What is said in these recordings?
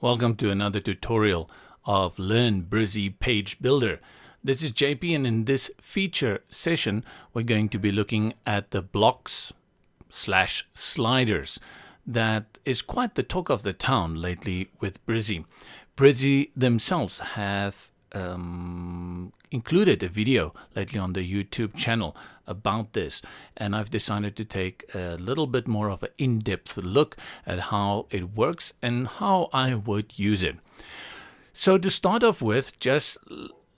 Welcome to another tutorial of Learn Brizy Page Builder. This is JP, and in this feature session we're going to be looking at the blocks/sliders that is quite the talk of the town lately with Brizy. Brizy themselves have included a video lately on the YouTube channel about this, and I've decided to take a little bit more of an in-depth look at how it works and how I would use it. So to start off with, just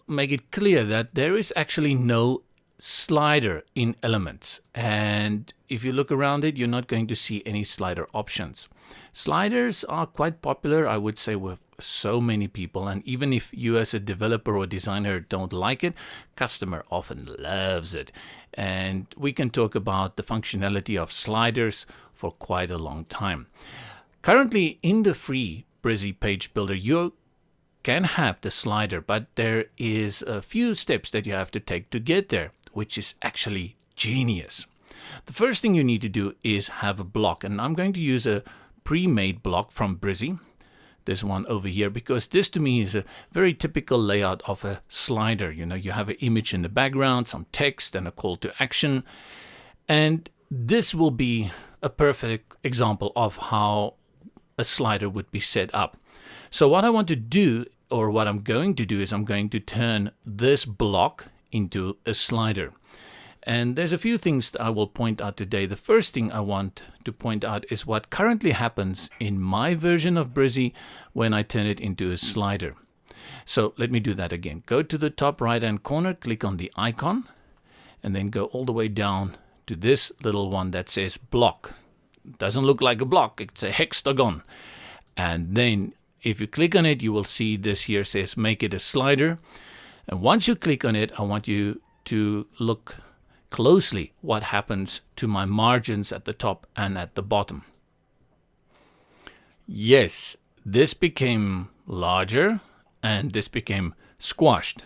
make it clear that there is actually no slider in Elements, and if you look around it, you're not going to see any slider options. Sliders are quite popular, I would say, with so many people, and even if you as a developer or designer don't like it, customer often loves it. And we can talk about the functionality of sliders for quite a long time. Currently in the free Brizy Page Builder, you can have the slider, but there is a few steps that you have to take to get there, which is actually genius. The first thing you need to do is have a block, and I'm going to use a pre-made block from Brizy, this one over here, because this to me is a very typical layout of a slider. You know, you have an image in the background, some text, and a call to action, and this will be a perfect example of how a slider would be set up. So what I want to do, or what I'm going to do, is I'm going to turn this block into a slider. And there's a few things that I will point out today. The first thing I want to point out is what currently happens in my version of Brizy when I turn it into a slider. So let me do that again. Go to the top right hand corner, click on the icon, and then go all the way down to this little one that says block. It doesn't look like a block, it's a hexagon. And then if you click on it, you will see this here says make it a slider. And once you click on it, I want you to look closely what happens to my margins at the top and at the bottom. Yes, this became larger and this became squashed.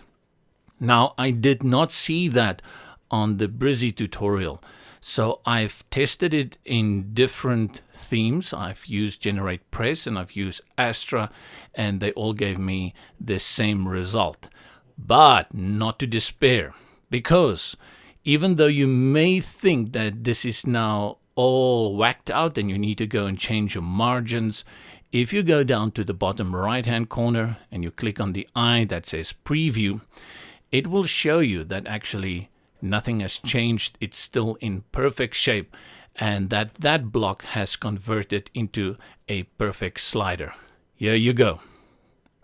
Now, I did not see that on the Brizy tutorial, so I've tested it in different themes. I've used Generate Press and I've used Astra, and they all gave me the same result. But not to despair, because even though you may think that this is now all whacked out and you need to go and change your margins, if you go down to the bottom right hand corner and you click on the eye that says preview, it will show you that actually nothing has changed. It's still in perfect shape, and that block has converted into a perfect slider. Here you go.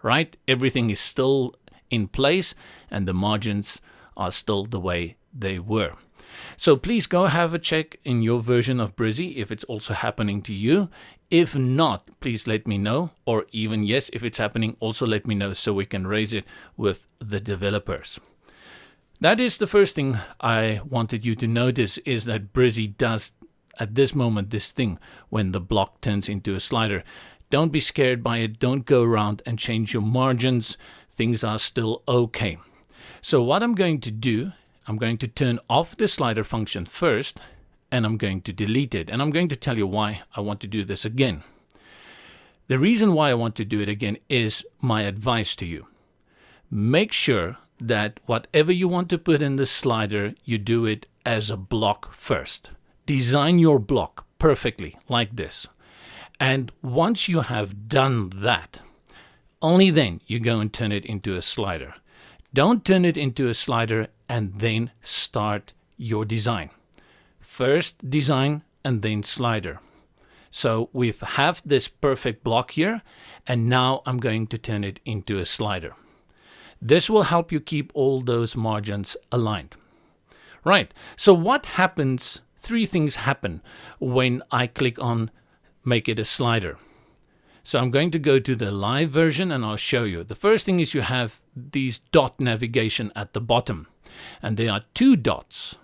Right? Everything is still in place and the margins are still the way they were. So please go have a check in your version of Brizy if it's also happening to you. If not, please let me know, or even yes, if it's happening, also let me know so we can raise it with the developers. That is the first thing I wanted you to notice, is that Brizy does at this moment this thing when the block turns into a slider. Don't be scared by it. Don't go around and change your margins. Things are still okay. So what I'm going to do, I'm going to turn off the slider function first, and I'm going to delete it. And I'm going to tell you why I want to do this again. The reason why I want to do it again is my advice to you. Make sure that whatever you want to put in the slider, you do it as a block first. Design your block perfectly like this. And once you have done that, only then you go and turn it into a slider. Don't turn it into a slider and then start your design. First design and then slider. So we have this perfect block here, and now I'm going to turn it into a slider. This will help you keep all those margins aligned. Right, so what happens? Three things happen when I click on make it a slider. So I'm going to go to the live version and I'll show you. The first thing is you have these dot navigation at the bottom, and there are two dots.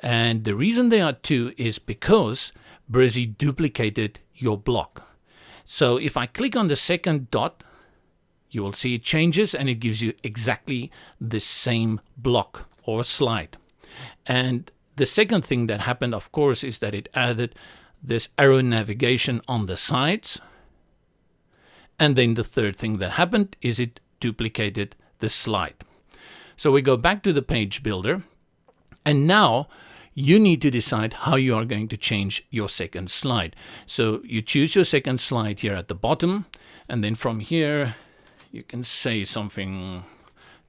And the reason there are two is because Brizy duplicated your block. So if I click on the second dot, you will see it changes and it gives you exactly the same block or slide. And the second thing that happened, of course, is that it added this arrow navigation on the sides. And then the third thing that happened is it duplicated the slide. So we go back to the page builder, and now you need to decide how you are going to change your second slide. So you choose your second slide here at the bottom, and then from here you can say something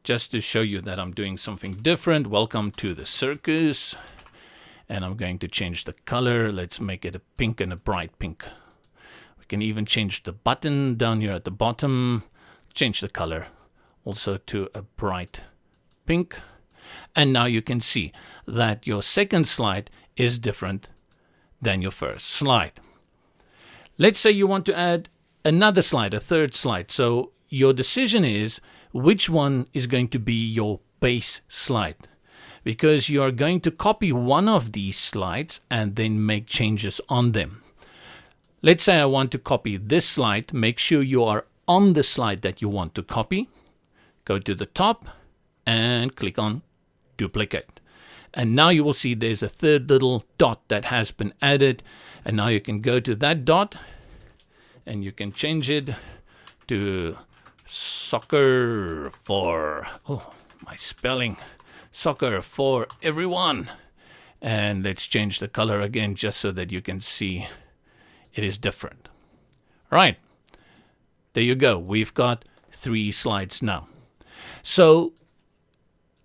just to show you that I'm doing something different. Welcome to the circus. And I'm going to change the color. Let's make it a pink and a bright pink. We can even change the button down here at the bottom. Change the color also to a bright pink. And now you can see that your second slide is different than your first slide. Let's say you want to add another slide, a third slide. So your decision is which one is going to be your base slide, because you are going to copy one of these slides and then make changes on them. Let's say I want to copy this slide. Make sure you are on the slide that you want to copy. Go to the top and click on duplicate. And now you will see there's a third little dot that has been added. And now you can go to that dot and you can change it to soccer for, oh, my spelling, soccer for everyone. And let's change the color again just so that you can see it is different. Right, there you go. We've got 3 slides now. So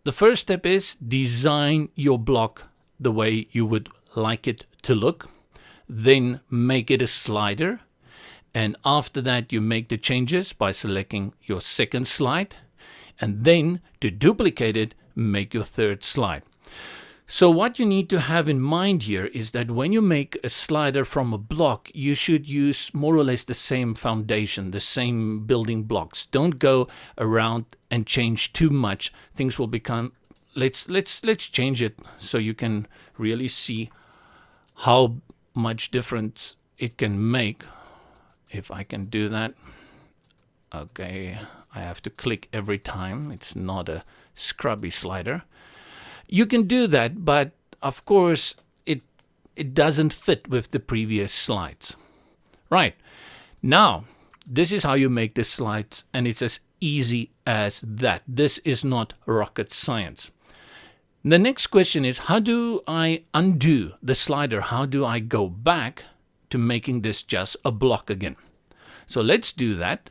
the first step is design your block the way you would like it to look. Then make it a slider. And after that, you make the changes by selecting your second slide. And then to duplicate it, make your third slide. So what you need to have in mind here is that when you make a slider from a block, you should use more or less the same foundation, the same building blocks. Don't go around and change too much. Things will become, let's change it so you can really see how much difference it can make. If I can do that. Okay, I have to click every time. It's not a scrubby slider. You can do that, but of course it doesn't fit with the previous slides. Right, now this is how you make the slides, and it's as easy as that. This is not rocket science. The next question is, how do I undo the slider? How do I go back to making this just a block again? So let's do that.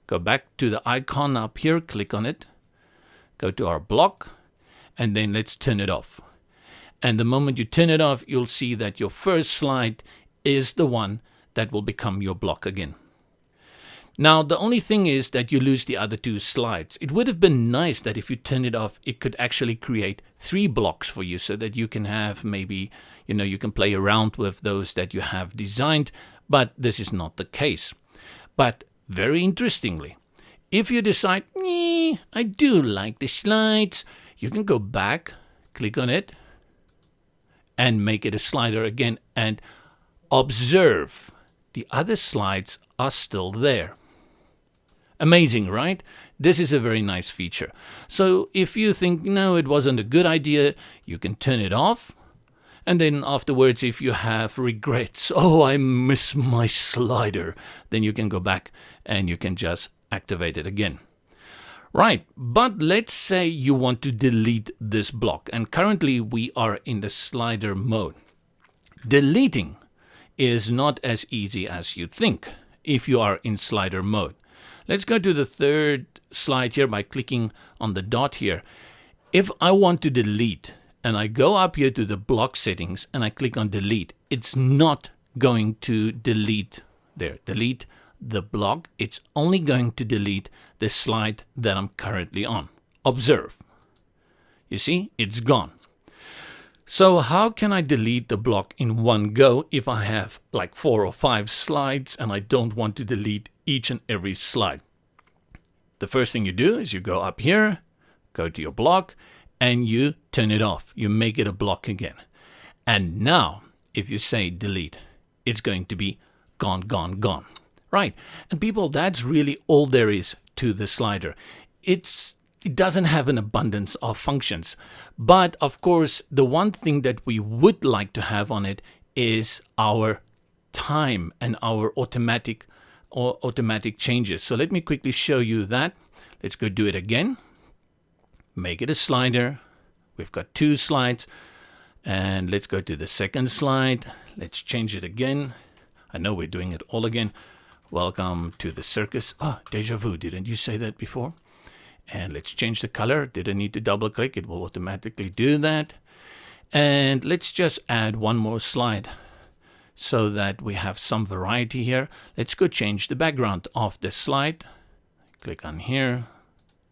Go back to the icon up here, click on it, go to our block, and then let's turn it off. And the moment you turn it off, you'll see that your first slide is the one that will become your block again. Now, the only thing is that you lose the other 2 slides. It would have been nice that if you turn it off, it could actually create 3 blocks for you so that you can have maybe, you can play around with those that you have designed, but this is not the case. But very interestingly, if you decide, I do like the slides, you can go back, click on it, and make it a slider again, and observe the other slides are still there. Amazing, right? This is a very nice feature. So if you think, no, it wasn't a good idea, you can turn it off. And then afterwards, if you have regrets, oh, I miss my slider, then you can go back and you can just activate it again. Right, but let's say you want to delete this block. And currently we are in the slider mode. Deleting is not as easy as you think if you are in slider mode. Let's go to the third slide here by clicking on the dot here. If I want to delete, and I go up here to the block settings and I click on delete, it's not going to delete the block. It's only going to delete the slide that I'm currently on. Observe. You see, it's gone. So how can I delete the block in one go if I have like 4 or 5 slides and I don't want to delete each and every slide? The first thing you do is you go up here, go to your block, and you turn it off. You make it a block again. And now, if you say delete, it's going to be gone, gone, gone. Right. And people, that's really all there is to the slider. It doesn't have an abundance of functions. But of course, the one thing that we would like to have on it is our time and our automatic automatic changes. So let me quickly show you that. Let's go do it again. Make it a slider. We've got 2 slides. And let's go to the second slide. Let's change it again. I know we're doing it all again. Welcome to the circus. Ah, deja vu. Didn't you say that before? And let's change the color. Didn't need to double click. It will automatically do that. And let's just add one more slide so that we have some variety here. Let's go change the background of this slide. Click on here,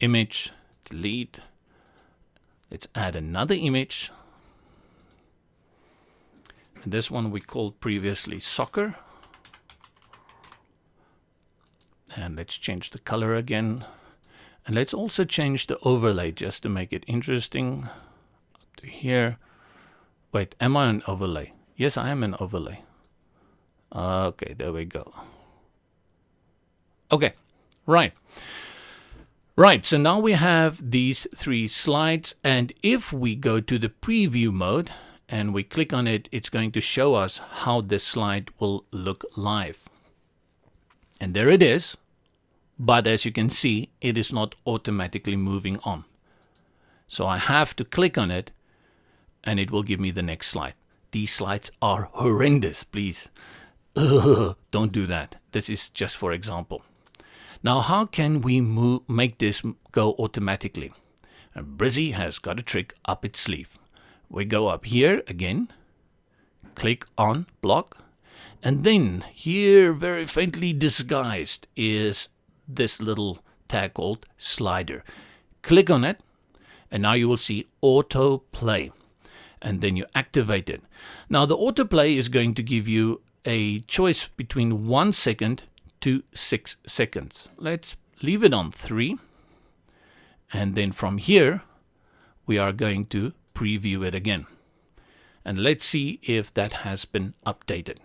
image, delete. Let's add another image. And this one we called previously soccer. And let's change the color again. And let's also change the overlay just to make it interesting. Up to here. Wait, am I an overlay? Yes, I am an overlay. Okay, there we go. Okay, right. Right, so now we have these 3 slides. And if we go to the preview mode and we click on it, it's going to show us how this slide will look live. And there it is. But as you can see, it is not automatically moving on. So I have to click on it and it will give me the next slide. These slides are horrendous, please. Don't do that. This is just for example. Now, how can we make this go automatically? Brizy has got a trick up its sleeve. We go up here again, click on block, and then here, very faintly disguised, is this little tag called slider. Click on it, and now you will see autoplay. And then you activate it. Now the autoplay is going to give you a choice between 1 second to 6 seconds. Let's leave it on 3. And then from here, we are going to preview it again. And let's see if that has been updated.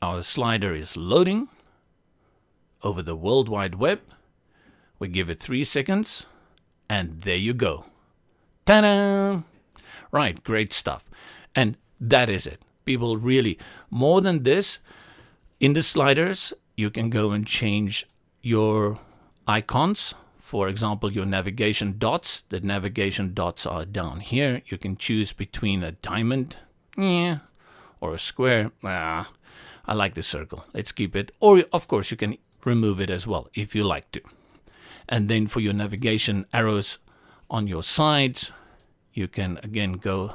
Our slider is loading over the World Wide Web. We give it 3 seconds. And there you go. Ta-da! Right, great stuff. And that is it. People really, more than this, in the sliders, you can go and change your icons. For example, your navigation dots. The navigation dots are down here. You can choose between a diamond, or a square. I like the circle. Let's keep it. Or, of course, you can remove it as well, if you like to. And then for your navigation arrows on your sides, you can again go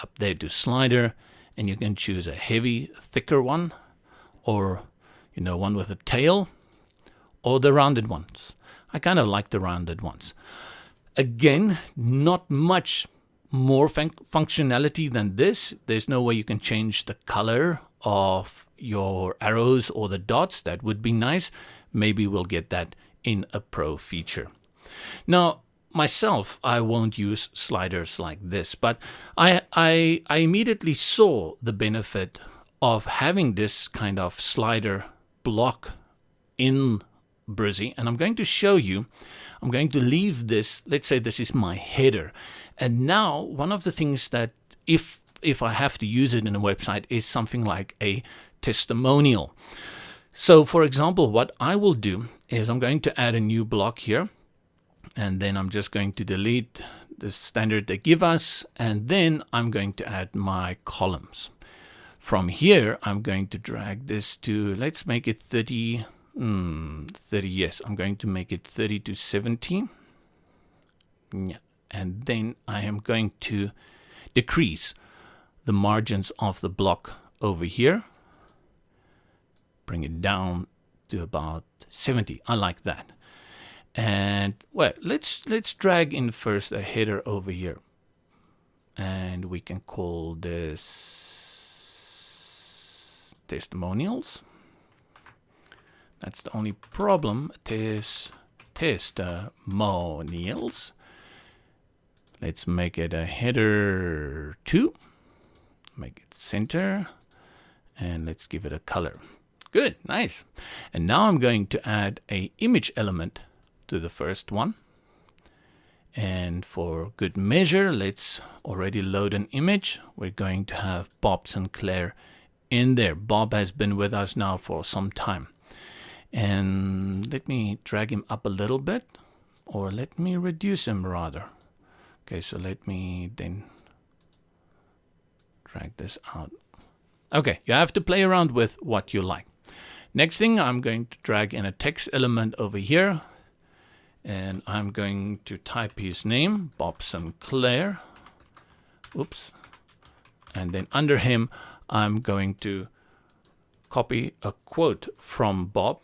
up there to slider, and you can choose a heavy, thicker one, or one with a tail, or the rounded ones. I kind of like the rounded ones. Again, not much more functionality than this. There's no way you can change the color of your arrows or the dots. That would be nice. Maybe we'll get that in a pro feature. Now, myself, I won't use sliders like this, but I immediately saw the benefit of having this kind of slider block in Brizy, and I'm going to show you. I'm going to leave this. Let's say this is my header, and now one of the things that if I have to use it in a website is something like a testimonial. So, for example, what I will do is I'm going to add a new block here. And then I'm just going to delete the standard they give us. And then I'm going to add my columns. From here, I'm going to drag this to, let's make it 30. 30, yes. I'm going to make it 30 to 70. Yeah. And then I am going to decrease the margins of the block over here. Bring it down to about 70. I like that. And well, let's drag in first a header over here, and we can call this Testimonials. That's the only problem. Testimonials. Let's make it a header 2. Make it center, and let's give it a color. Good, nice. And now I'm going to add a image element to the first one. And for good measure, let's already load an image. We're going to have Bob Sinclair in there. Bob has been with us now for some time. And let me drag him up a little bit, or let me reduce him rather. Okay, so let me then drag this out. Okay, you have to play around with what you like. Next thing, I'm going to drag in a text element over here, and I'm going to type his name, Bob Sinclair. Oops. And then under him, I'm going to copy a quote from Bob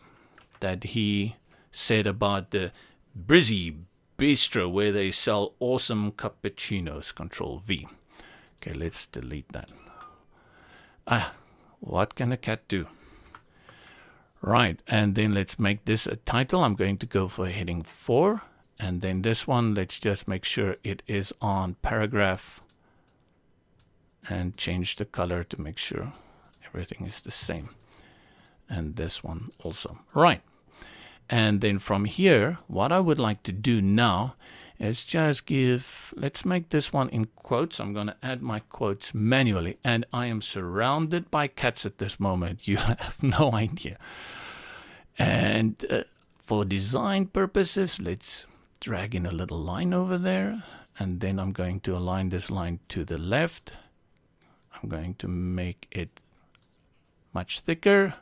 that he said about the Brizy bistro where they sell awesome cappuccinos. Control V. Okay, let's delete that. What can a cat do? Right, and then let's make this a title. I'm going to go for heading 4. And then this one, let's just make sure it is on paragraph and change the color to make sure everything is the same. And this one also. Right. And then from here, what I would like to do now is just let's make this one in quotes. I'm going to add my quotes manually. And I am surrounded by cats at this moment. You have no idea. And for design purposes, let's drag in a little line over there. And then I'm going to align this line to the left. I'm going to make it much thicker.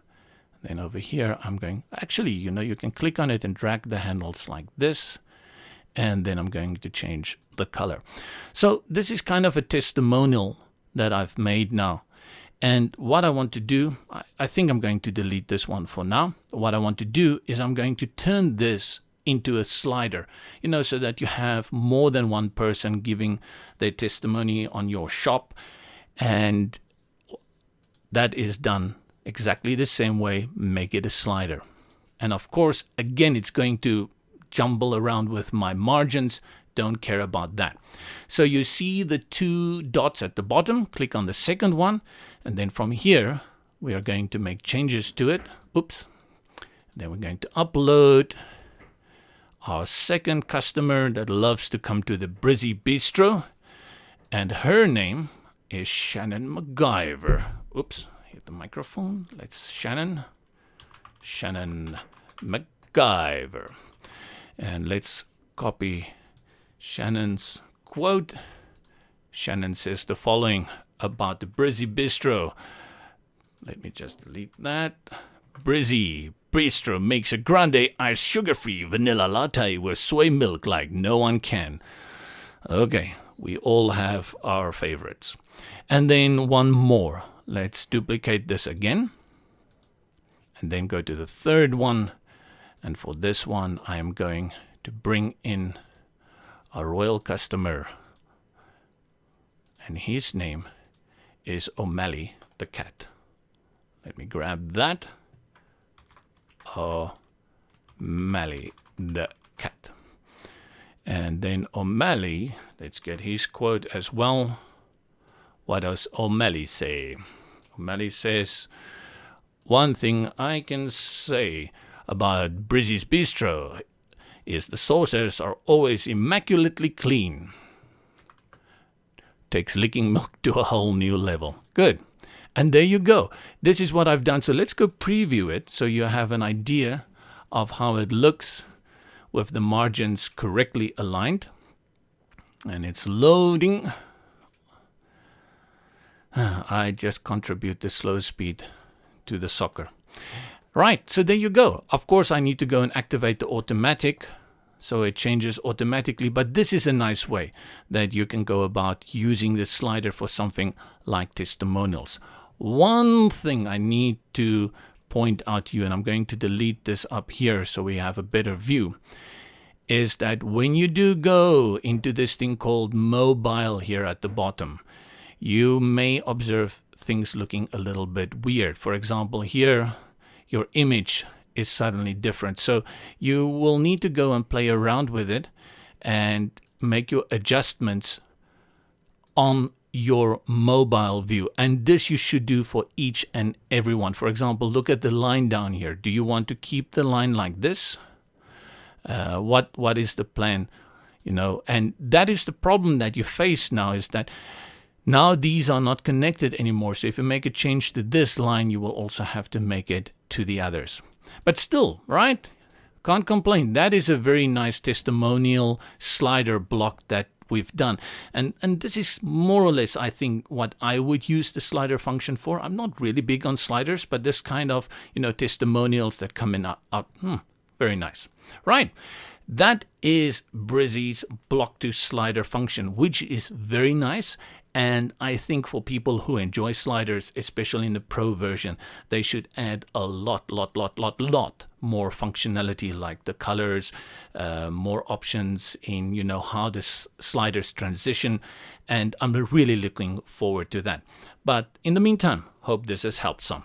Then over here, I'm going, actually, you can click on it and drag the handles like this. And then I'm going to change the color. So this is kind of a testimonial that I've made now. And what I want to do, I think I'm going to delete this one for now. What I want to do is I'm going to turn this into a slider, so that you have more than one person giving their testimony on your shop. And that is done exactly the same way. Make it a slider. And of course, again, it's going to jumble around with my margins. Don't care about that. So you see the 2 dots at the bottom. Click on the second one. And then from here, we are going to make changes to it. Oops. Then we're going to upload our second customer that loves to come to the Brizy Bistro. And her name is Shannon MacGyver. Oops. Hit the microphone. Let's Shannon MacGyver. And let's copy Shannon's quote. Shannon says the following about the Brizy Bistro. Let me just delete that. Brizy Bistro makes a grande iced sugar-free vanilla latte with soy milk like no one can. Okay, we all have our favorites. And then one more. Let's duplicate this again. And then go to the third one. And for this one, I am going to bring in a royal customer. And his name is O'Malley the cat. Let me grab that. O'Malley the cat. And then O'Malley, let's get his quote as well. What does O'Malley say? O'Malley says, "One thing I can say about Brizy's Bistro is the saucers are always immaculately clean. Takes licking milk to a whole new level." Good. And there you go. This is what I've done. So let's go preview it so you have an idea of how it looks with the margins correctly aligned. And it's loading. I just contribute the slow speed to the soccer. Right, so there you go. Of course, I need to go and activate the automatic so it changes automatically. But this is a nice way that you can go about using this slider for something like testimonials. One thing I need to point out to you, and I'm going to delete this up here so we have a better view, is that when you do go into this thing called mobile here at the bottom, you may observe things looking a little bit weird. For example, here, your image is suddenly different. So you will need to go and play around with it and make your adjustments on your mobile view. And this you should do for each and every one. For example, look at the line down here. Do you want to keep the line like this? What is the plan? And that is the problem that you face now, is that Now these are not connected anymore. So if you make a change to this line, you will also have to make it to the others. But still, right? Can't complain. That is a very nice testimonial slider block that we've done. And this is more or less, I think, what I would use the slider function for. I'm not really big on sliders, but this kind of, testimonials that come in out, very nice. Right. That is Brizy's block to slider function, which is very nice. And I think for people who enjoy sliders, especially in the pro version, they should add a lot more functionality, like the colors, more options in, how the sliders transition. And I'm really looking forward to that. But in the meantime, hope this has helped some.